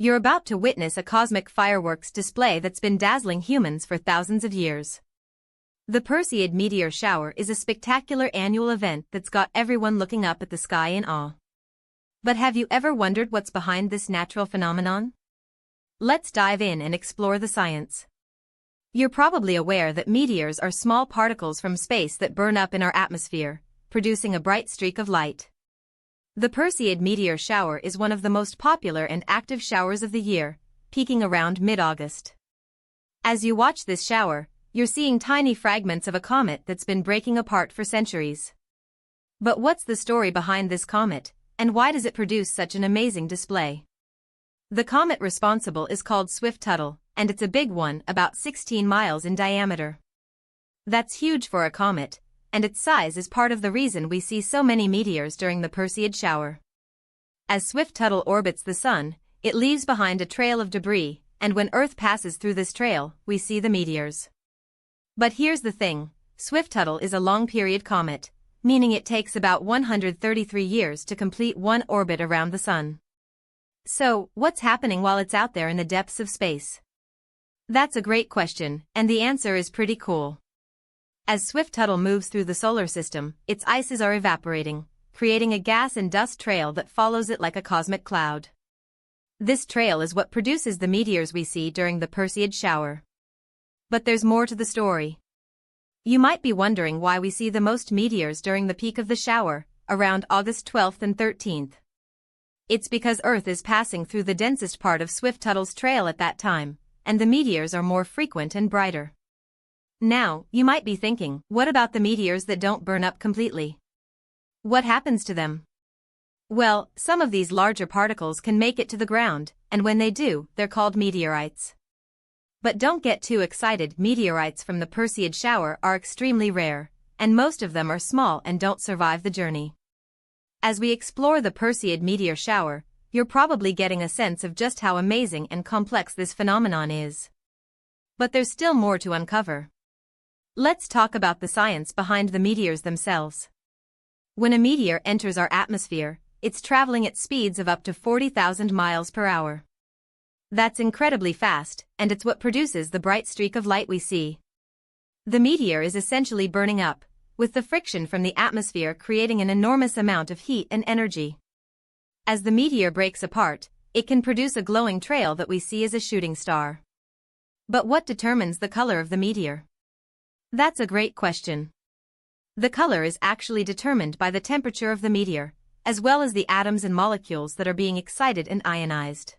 You're about to witness a cosmic fireworks display that's been dazzling humans for thousands of years. The Perseid Meteor shower is a spectacular annual event that's got everyone looking up at the sky in awe. But have you ever wondered what's behind this natural phenomenon? Let's dive in and explore the science. You're probably aware that meteors are small particles from space that burn up in our atmosphere, producing a bright streak of light. The Perseid meteor shower is one of the most popular and active showers of the year, peaking around mid-August. As you watch this shower, you're seeing tiny fragments of a comet that's been breaking apart for centuries. But what's the story behind this comet, and why does it produce such an amazing display? The comet responsible is called Swift-Tuttle, and it's a big one, about 16 miles in diameter. That's huge for a comet, and its size is part of the reason we see so many meteors during the Perseid shower. As Swift-Tuttle orbits the Sun, it leaves behind a trail of debris, and when Earth passes through this trail, we see the meteors. But here's the thing, Swift-Tuttle is a long-period comet, meaning it takes about 133 years to complete one orbit around the Sun. So, what's happening while it's out there in the depths of space? That's a great question, and the answer is pretty cool. As Swift-Tuttle moves through the solar system, its ices are evaporating, creating a gas and dust trail that follows it like a cosmic cloud. This trail is what produces the meteors we see during the Perseid shower. But there's more to the story. You might be wondering why we see the most meteors during the peak of the shower, around August 12th and 13th. It's because Earth is passing through the densest part of Swift-Tuttle's trail at that time, and the meteors are more frequent and brighter. Now, you might be thinking, what about the meteors that don't burn up completely? What happens to them? Well, some of these larger particles can make it to the ground, and when they do, they're called meteorites. But don't get too excited, meteorites from the Perseid shower are extremely rare, and most of them are small and don't survive the journey. As we explore the Perseid meteor shower, you're probably getting a sense of just how amazing and complex this phenomenon is. But there's still more to uncover. Let's talk about the science behind the meteors themselves. When a meteor enters our atmosphere, it's traveling at speeds of up to 40,000 miles per hour. That's incredibly fast, and it's what produces the bright streak of light we see. The meteor is essentially burning up, with the friction from the atmosphere creating an enormous amount of heat and energy. As the meteor breaks apart, it can produce a glowing trail that we see as a shooting star. But what determines the color of the meteor? That's a great question. The color is actually determined by the temperature of the meteor, as well as the atoms and molecules that are being excited and ionized.